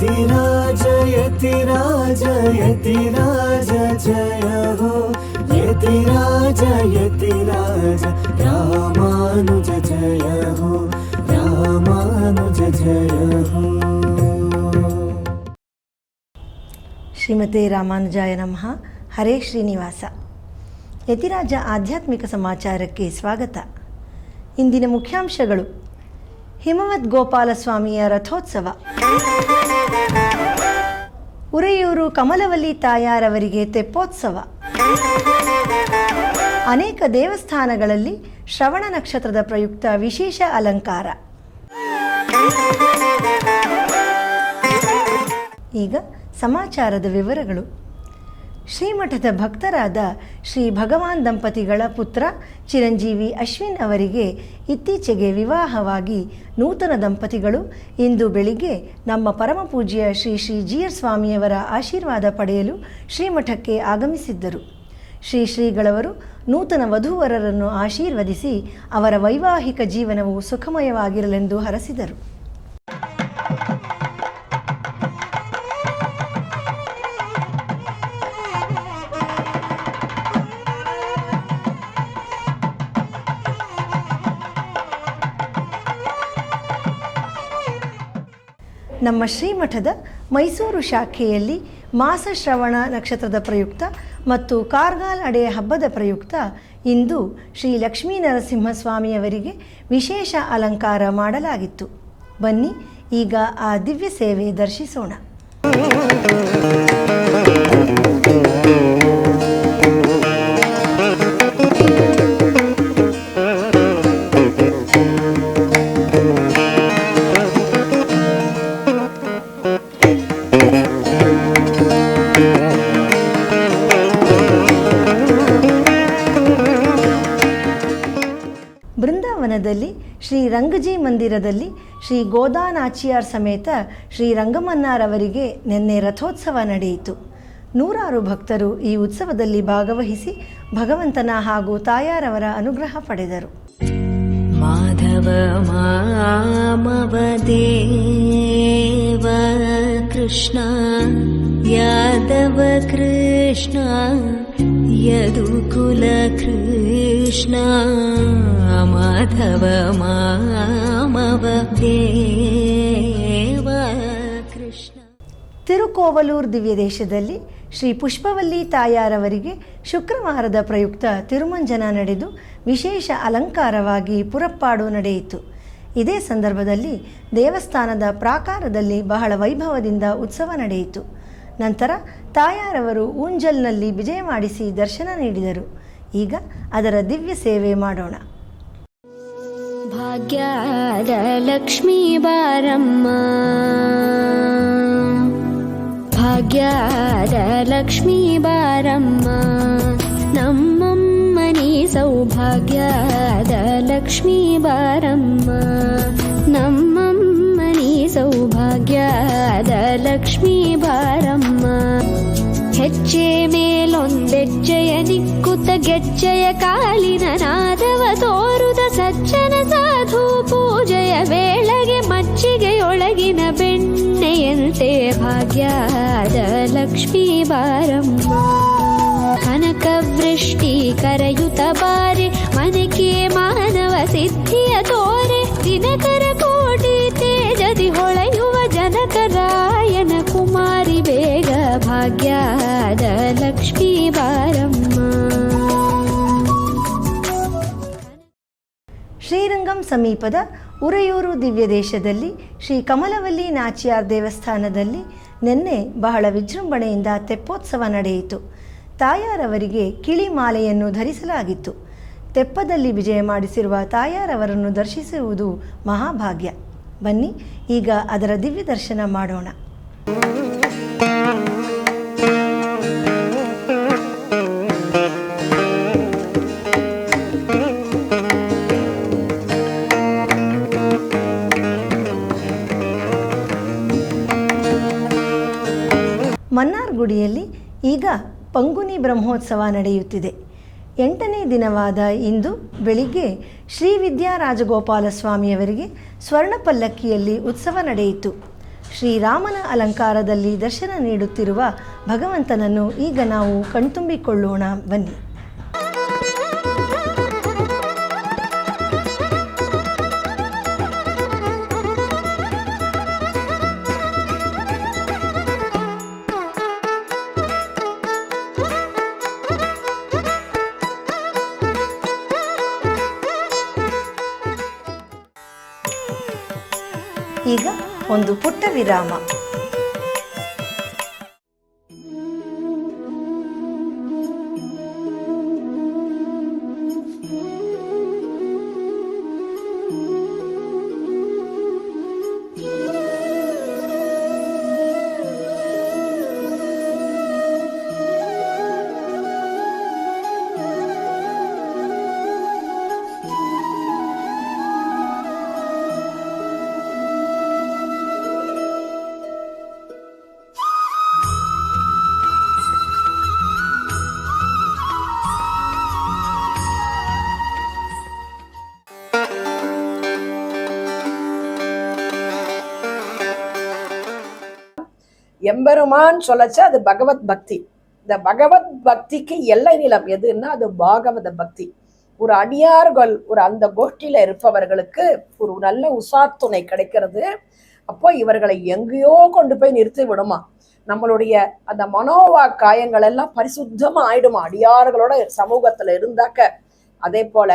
ಯತಿರಾಜ ಯತಿರಾಜ ಯತಿರಾಜ ಜಯ ಹೋ ಯತಿರಾಜ ಯತಿರಾಜ ರಾಮಾನುಜ ಜಯ ಹೋ ರಾಮಾನುಜ ಜಯ ಹೋ. ಶ್ರೀಮತೆ ರಾಮಾನುಜಾಯ ನಮಃ. ಹರೇ ಶ್ರೀನಿವಾಸ. ಯತಿರಾಜ ಆಧ್ಯಾತ್ಮಿಕ ಸಮಾಚಾರಕ್ಕೆ ಸ್ವಾಗತ. ಇಂದಿನ ಮುಖ್ಯಾಂಶಗಳು: ಹಿಮವದ್ ಗೋಪಾಲಸ್ವಾಮಿಯ ರಥೋತ್ಸವ, ಉರೆಯೂರು ಕಮಲವಲ್ಲಿ ತಾಯಾರವರಿಗೆ ತೆಪ್ಪೋತ್ಸವ, ಅನೇಕ ದೇವಸ್ಥಾನಗಳಲ್ಲಿ ಶ್ರವಣ ನಕ್ಷತ್ರದ ಪ್ರಯುಕ್ತ ವಿಶೇಷ ಅಲಂಕಾರ. ಈಗ ಸಮಾಚಾರದ ವಿವರಗಳು. ಶ್ರೀಮಠದ ಭಕ್ತರಾದ ಶ್ರೀ ಭಗವಾನ್ ದಂಪತಿಗಳ ಪುತ್ರ ಚಿರಂಜೀವಿ ಅಶ್ವಿನ್ ಅವರಿಗೆ ಇತ್ತೀಚೆಗೆ ವಿವಾಹವಾಗಿ ನೂತನ ದಂಪತಿಗಳು ಇಂದು ಬೆಳಿಗ್ಗೆ ನಮ್ಮ ಪರಮಪೂಜ್ಯ ಶ್ರೀ ಶ್ರೀ ಜಿಯರ್ ಸ್ವಾಮಿಯವರ ಆಶೀರ್ವಾದ ಪಡೆಯಲು ಶ್ರೀಮಠಕ್ಕೆ ಆಗಮಿಸಿದ್ದರು. ಶ್ರೀ ಶ್ರೀಗಳವರು ನೂತನ ವಧೂವರರನ್ನು ಆಶೀರ್ವದಿಸಿ ಅವರ ವೈವಾಹಿಕ ಜೀವನವು ಸುಖಮಯವಾಗಿರಲೆಂದು ಹರಸಿದರು. ನಮ್ಮ ಶ್ರೀಮಠದ ಮೈಸೂರು ಶಾಖೆಯಲ್ಲಿ ಮಾಸ ಶ್ರವಣ ನಕ್ಷತ್ರದ ಪ್ರಯುಕ್ತ ಮತ್ತು ಕಾರ್ಗಾಲ್ ಅಡೆಯ ಹಬ್ಬದ ಪ್ರಯುಕ್ತ ಇಂದು ಶ್ರೀ ಲಕ್ಷ್ಮೀ ನರಸಿಂಹಸ್ವಾಮಿಯವರಿಗೆ ವಿಶೇಷ ಅಲಂಕಾರ ಮಾಡಲಾಗಿತ್ತು. ಬನ್ನಿ ಈಗ ಆ ದಿವ್ಯ ಸೇವೆ ದರ್ಶಿಸೋಣ. ಬೃಂದಾವನದಲ್ಲಿ ಶ್ರೀ ರಂಗಜಿ ಮಂದಿರದಲ್ಲಿ ಶ್ರೀ ಗೋದಾನಾಚಿಯಾರ್ ಸಮೇತ ಶ್ರೀ ರಂಗಮನ್ನಾರವರಿಗೆ ನಿನ್ನೆ ರಥೋತ್ಸವ ನಡೆಯಿತು. ನೂರಾರು ಭಕ್ತರು ಈ ಉತ್ಸವದಲ್ಲಿ ಭಾಗವಹಿಸಿ ಭಗವಂತನ ಹಾಗೂ ತಾಯಾರವರ ಅನುಗ್ರಹ ಪಡೆದರು. ಮಾಧವ ಮಾಮವ ದೇವ ಕೃಷ್ಣ ಯಾದವ ಕೃಷ್ಣ ಯದುಕುಲ ಕೃಷ್ಣ ಮಾಧವ ಮಾಮವ ದೇವ ಕೃಷ್ಣ. ತಿರುಕೋವಲೂರ್ ದಿವ್ಯದೇಶದಲ್ಲಿ ಶ್ರೀ ಪುಷ್ಪವಲ್ಲಿ ತಾಯಾರವರಿಗೆ ಶುಕ್ರವಾರದ ಪ್ರಯುಕ್ತ ತಿರುಮಂಜನ ನಡೆದು ವಿಶೇಷ ಅಲಂಕಾರವಾಗಿ ಪುರಪ್ಪಾಡು ನಡೆಯಿತು. ಇದೇ ಸಂದರ್ಭದಲ್ಲಿ ದೇವಸ್ಥಾನದ ಪ್ರಾಕಾರದಲ್ಲಿ ಬಹಳ ವೈಭವದಿಂದ ಉತ್ಸವ ನಡೆಯಿತು. ನಂತರ ತಾಯಾರವರು ಊಂಜಲ್ನಲ್ಲಿ ವಿಜಯ ಮಾಡಿಸಿ ದರ್ಶನ ನೀಡಿದರು. ಈಗ ಅದರ ದಿವ್ಯ ಸೇವೆ ಮಾಡೋಣ. ಭಾಗ್ಯದ ಲಕ್ಷ್ಮೀ ಬಾರಮ್ಮ, ಭಾಗ್ಯದ ಲಕ್ಷ್ಮೀ ಬಾರಮ್ಮ, ನಮ್ಮಮ್ಮನಿ ಸೌಭಾಗ್ಯದ ಲಕ್ಷ್ಮೀ ಬಾರಮ್ಮ, ನಮ್ಮಮ್ಮನಿ ಸೌಭಾಗ್ಯದ ಲಕ್ಷ್ಮೀ ಬಾರಮ್ಮ. ಹೆಜ್ಜೆ ಮೇಲೊಂದೆಜ್ಜೆಯ ನಿಕ್ಕುತ್ತ ಗೆಜ್ಜೆಯ ಕಾಲಿನ ನಾದವ ತೋರುದ ಸಜ್ಜನ ಸಾಧು ಪೂಜೆಯ ವೇಳೆಗೆ ಮಜ್ಜಿಗೆಯೊಳಗಿನ ಬೆಣ್ಣೆಯಂತೆ ಭಾಗ್ಯದ ಲಕ್ಷ್ಮೀ ಬಾರಮ್ಮ. ಕನಕ ವೃಷ್ಟಿ ಕರೆಯುತ್ತ ಬಾರೆ ಮನಕೆ ಮಾನವ ಸಿದ್ಧಿಯ ತೋರೆ ದಿನಕರ ಕೋಟಿ ತೇಜದಿ ಹೊಳೆಯುವ ಜನಕರಾಯನ ಕುಮಾರಿ ಬೇಗ ಭಾಗ್ಯದ ಲಕ್ಷ್ಮೀ ಬಾರಮ್ಮ. ಶ್ರೀರಂಗಂ ಸಮೀಪದ ಉರೆಯೂರು ದಿವ್ಯದೇಶದಲ್ಲಿ ಶ್ರೀ ಕಮಲವಲ್ಲಿ ನಾಚಿಯಾರ್ ದೇವಸ್ಥಾನದಲ್ಲಿ ನಿನ್ನೆ ಬಹಳ ವಿಜೃಂಭಣೆಯಿಂದ ತೆಪ್ಪೋತ್ಸವ ನಡೆಯಿತು. ತಾಯಾರವರಿಗೆ ಕಿಳಿ ಮಾಲೆಯನ್ನು ಧರಿಸಲಾಗಿತ್ತು. ತೆಪ್ಪದಲ್ಲಿ ವಿಜಯ ಮಾಡಿಸಿರುವ ತಾಯಾರವರನ್ನು ದರ್ಶಿಸುವುದು ಮಹಾಭಾಗ್ಯ. ಬನ್ನಿ ಈಗ ಅದರ ದಿವ್ಯ ದರ್ಶನ ಮಾಡೋಣ. ಮನ್ನಾರ್ಗುಡಿಯಲ್ಲಿ ಈಗ ಪಂಗುನಿ ಬ್ರಹ್ಮೋತ್ಸವ ನಡೆಯುತ್ತಿದೆ. 8ನೇ ದಿನವಾದ ಇಂದು ಬೆಳಿಗ್ಗೆ ಶ್ರೀ ವಿದ್ಯಾ ರಾಜಗೋಪಾಲ ಸ್ವಾಮಿಯವರಿಗೆ ಸ್ವರ್ಣ ಪಲ್ಲಕ್ಕಿಯಲ್ಲಿ ಉತ್ಸವ ನಡೆಯಿತು. ಶ್ರೀರಾಮನ ಅಲಂಕಾರದಲ್ಲಿ ದರ್ಶನ ನೀಡುತ್ತಿರುವ ಭಗವಂತನನ್ನು ಈಗ ನಾವು ಕಣ್ತುಂಬಿಕೊಳ್ಳೋಣ ಬನ್ನಿ. ಈಗ ಒಂದು ಪುಟ್ಟ ವಿರಾಮ. எம்பெருமான் சொல்லச்சா அது பகவத் பக்தி. இந்த பகவத் பக்திக்கு எல்லை நிலம் எதுன்னா அது பாகவத பக்தி. ஒரு அடியார்கள் ஒரு அந்த கோஷ்டியில இருப்பவர்களுக்கு ஒரு நல்ல உசாத்துணை கிடைக்கிறது. அப்போ இவர்களை எங்கேயோ கொண்டு போய் நிறுத்தி விடுமா. நம்மளுடைய அந்த மனோவா காயங்கள் எல்லாம் பரிசுத்தமா ஆயிடுமா அடியார்களோட சமூகத்துல இருந்தாக்க. அதே போல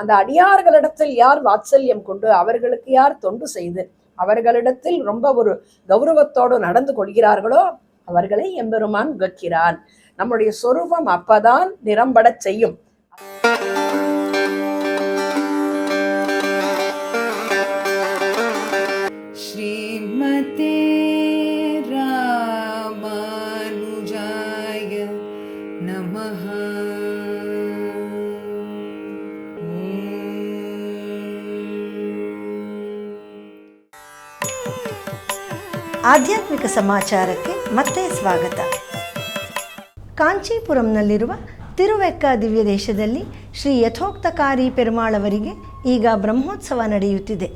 அந்த அடியார்களிடத்தில் யார் வாத்சல்யம் கொண்டு அவர்களுக்கு யார் தொண்டு செய்து அவர்களிடத்தில் ரொம்ப ஒரு கௌரவத்தோடு நடந்து கொள்கிறார்களோ அவர்களை எம்பெருமான் உகக்கிறான். நம்முடைய சொரூபம் அப்பதான் நிரம்பட செய்யும். ஸ்ரீமதே ராமானுஜாய நமஹ. ಆಧ್ಯಾತ್ಮಿಕ ಸಮಾಚಾರಕ್ಕೆ ಮತ್ತೆ ಸ್ವಾಗತ. ಕಾಂಚೀಪುರಂನಲ್ಲಿರುವ ತಿರುವೆಕ್ಕ ದಿವ್ಯ ದೇಶದಲ್ಲಿ ಶ್ರೀ ಯಥೋಕ್ತಕಾರಿ ಪೆರುಮಾಳ್ ಅವರಿಗೆ ಈಗ ಬ್ರಹ್ಮೋತ್ಸವ ನಡೆಯುತ್ತಿದೆ.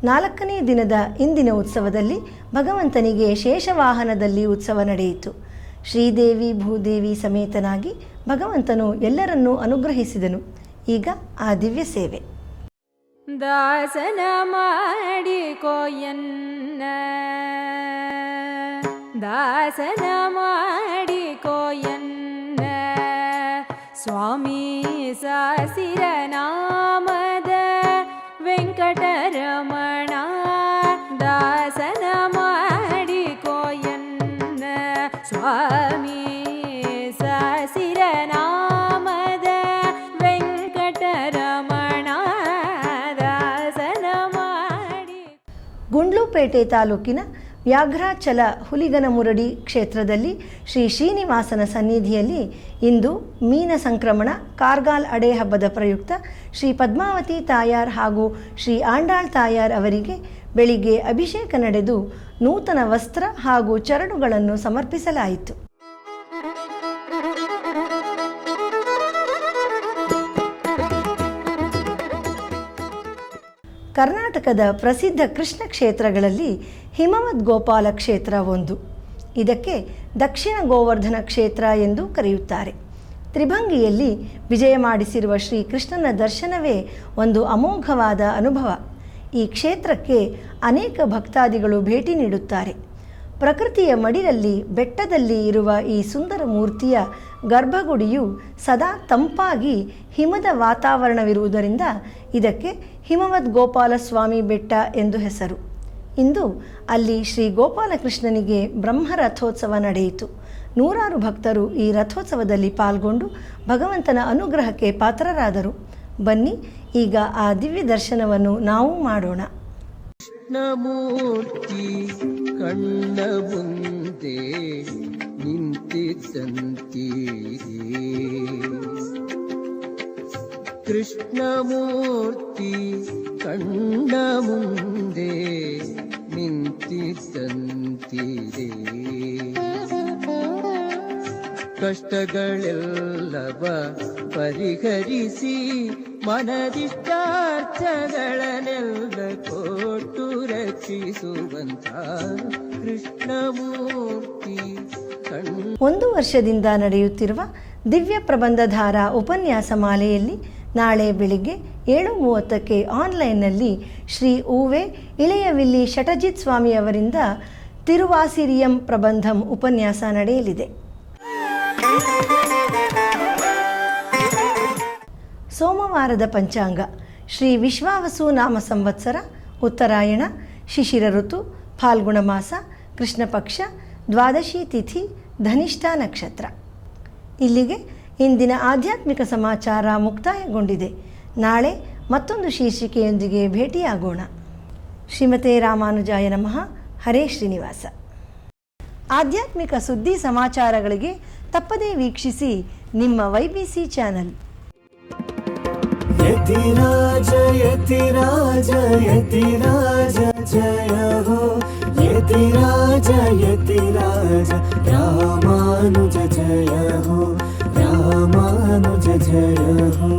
4ನೇ ದಿನದ ಇಂದಿನ ಉತ್ಸವದಲ್ಲಿ ಭಗವಂತನಿಗೆ ಶೇಷವಾಹನದಲ್ಲಿ ಉತ್ಸವ ನಡೆಯಿತು. ಶ್ರೀದೇವಿ ಭೂದೇವಿ ಸಮೇತನಾಗಿ ಭಗವಂತನು ಎಲ್ಲರನ್ನೂ ಅನುಗ್ರಹಿಸಿದನು. ಈಗ ಆ ದಿವ್ಯ ಸೇವೆ. ದಾಸನ ಮಾಡಿಕೋಯನ್ನ ದಾಸನ ಮಾಡಿಕೋಯನ್ನ ಸ್ವಾಮಿ ಸಾಸಿರ ನಾಮದ ವೆಂಕಟರಮಣ. ದಾಸನ ಮಾಡಿಕೋಯನ್ನ ಸ್ವಾಮಿ ಸಾಸಿರ ನಾಮದ ವೆಂಕಟರಮಣ. ಗುಂಡ್ಲುಪೇಟೆ ತಾಲೂಕಿನ ವ್ಯಾಘ್ರಾಚಲ ಹುಲಿಗನಮುರಡಿ ಕ್ಷೇತ್ರದಲ್ಲಿ ಶ್ರೀ ಶ್ರೀನಿವಾಸನ ಸನ್ನಿಧಿಯಲ್ಲಿ ಇಂದು ಮೀನ ಸಂಕ್ರಮಣ ಕಾರ್ಗಾಲ್ ಅಡೆ ಹಬ್ಬದ ಪ್ರಯುಕ್ತ ಶ್ರೀ ಪದ್ಮಾವತಿ ತಾಯಾರ್ ಹಾಗೂ ಶ್ರೀ ಆಂಡಾಳ್ ತಾಯಾರ್ ಅವರಿಗೆ ಬೆಳಿಗ್ಗೆ ಅಭಿಷೇಕ ನಡೆದು ನೂತನ ವಸ್ತ್ರ ಹಾಗೂ ಚರಡುಗಳನ್ನು ಸಮರ್ಪಿಸಲಾಯಿತು. ಕರ್ನಾಟಕದ ಪ್ರಸಿದ್ಧ ಕೃಷ್ಣ ಕ್ಷೇತ್ರಗಳಲ್ಲಿ ಹಿಮವದ್ ಗೋಪಾಲ ಕ್ಷೇತ್ರ ಒಂದು. ಇದಕ್ಕೆ ದಕ್ಷಿಣ ಗೋವರ್ಧನ ಕ್ಷೇತ್ರ ಎಂದು ಕರೆಯುತ್ತಾರೆ. ತ್ರಿಭಂಗಿಯಲ್ಲಿ ವಿಜಯ ಮಾಡಿಸಿರುವ ಶ್ರೀ ಕೃಷ್ಣನ ದರ್ಶನವೇ ಒಂದು ಅಮೋಘವಾದ ಅನುಭವ. ಈ ಕ್ಷೇತ್ರಕ್ಕೆ ಅನೇಕ ಭಕ್ತಾದಿಗಳು ಭೇಟಿ ನೀಡುತ್ತಾರೆ. ಪ್ರಕೃತಿಯ ಮಡಿಲಲ್ಲಿ ಬೆಟ್ಟದಲ್ಲಿ ಇರುವ ಈ ಸುಂದರ ಮೂರ್ತಿಯ ಗರ್ಭಗುಡಿಯು ಸದಾ ತಂಪಾಗಿ ಹಿಮದ ವಾತಾವರಣವಿರುವುದರಿಂದ ಇದಕ್ಕೆ ಹಿಮವದ್ ಗೋಪಾಲ ಸ್ವಾಮಿ ಬೆಟ್ಟ ಎಂದು ಹೆಸರು. ಇಂದು ಅಲ್ಲಿ ಶ್ರೀ ಗೋಪಾಲಕೃಷ್ಣನಿಗೆ ಬ್ರಹ್ಮ ರಥೋತ್ಸವ ನಡೆಯಿತು. ನೂರಾರು ಭಕ್ತರು ಈ ರಥೋತ್ಸವದಲ್ಲಿ ಪಾಲ್ಗೊಂಡು ಭಗವಂತನ ಅನುಗ್ರಹಕ್ಕೆ ಪಾತ್ರರಾದರು. ಬನ್ನಿ ಈಗ ಆ ದಿವ್ಯ ದರ್ಶನವನ್ನು ನಾವು ಮಾಡೋಣ. ಕೃಷ್ಣಮೂರ್ತಿ ಕಣ್ಣ ಮುಂದೆ ನಿಂತಿದ್ದಂತೀರಿ, ಕೃಷ್ಣಮೂರ್ತಿ ಕಣ್ಣ ಮುಂದೆ ನಿಂತಿದ್ದಂತೀರಿ. ಕಷ್ಟಗಳೆಲ್ಲವ ಪರಿಹರಿಸಿ ಮನದಿಷ್ಟಾರ್ಥಗಳನ್ನೆಲ್ಲ ಕೊಟ್ಟು ರಕ್ಷಿಸುವಂತ ಕೃಷ್ಣಮೂರ್ತಿ ಒಂದು ವರ್ಷದಿಂದ ನಡೆಯುತ್ತಿರುವ ದಿವ್ಯ ಪ್ರಬಂಧಧಾರ ಉಪನ್ಯಾಸ ಮಾಲೆಯಲ್ಲಿ ನಾಳೆ ಬೆಳಿಗ್ಗೆ 7:30ಕ್ಕೆ ಆನ್ಲೈನ್ನಲ್ಲಿ ಶ್ರೀ ಊವೆ ಇಳೆಯವಿಲ್ಲಿ ಶಟಜಿತ್ ಸ್ವಾಮಿಯವರಿಂದ ತಿರುವಾಸಿರಿಯಂ ಪ್ರಬಂಧಂ ಉಪನ್ಯಾಸ ನಡೆಯಲಿದೆ. ಸೋಮವಾರದ ಪಂಚಾಂಗ ಶ್ರೀ ವಿಶ್ವಾವಸು ನಾಮ ಸಂವತ್ಸರ, ಉತ್ತರಾಯಣ, ಶಿಶಿರ ಋತು, ಫಾಲ್ಗುಣ ಮಾಸ, ಕೃಷ್ಣ ಪಕ್ಷ, ದ್ವಾದಶಿ ತಿಥಿ, ಧನಿಷ್ಠ ನಕ್ಷತ್ರ. ಇಲ್ಲಿಗೆ ಇಂದಿನ ಆಧ್ಯಾತ್ಮಿಕ ಸಮಾಚಾರ ಮುಕ್ತಾಯಗೊಂಡಿದೆ. ನಾಳೆ ಮತ್ತೊಂದು ಶೀರ್ಷಿಕೆಯೊಂದಿಗೆ ಭೇಟಿಯಾಗೋಣ. ಶ್ರೀಮತೆ ರಾಮಾನುಜಾಯ ನಮಃ. ಹರೇ ಶ್ರೀನಿವಾಸ. ಆಧ್ಯಾತ್ಮಿಕ ಸುದ್ದಿ ಸಮಾಚಾರಗಳಿಗೆ ತಪ್ಪದೇ ವೀಕ್ಷಿಸಿ ನಿಮ್ಮ YBC ಚಾನಲ್. ಯತಿರಾಜ ಯತಿರಾಜ ಯತಿರಾಜ ಜಯ ಹೋ, ಯತಿರಾಜ ಯತಿರಾಜ ರಾಮಾನುಜ ಜಯ ಹೋ, ರಾಮಾನುಜ ಜಯ ಹೋ.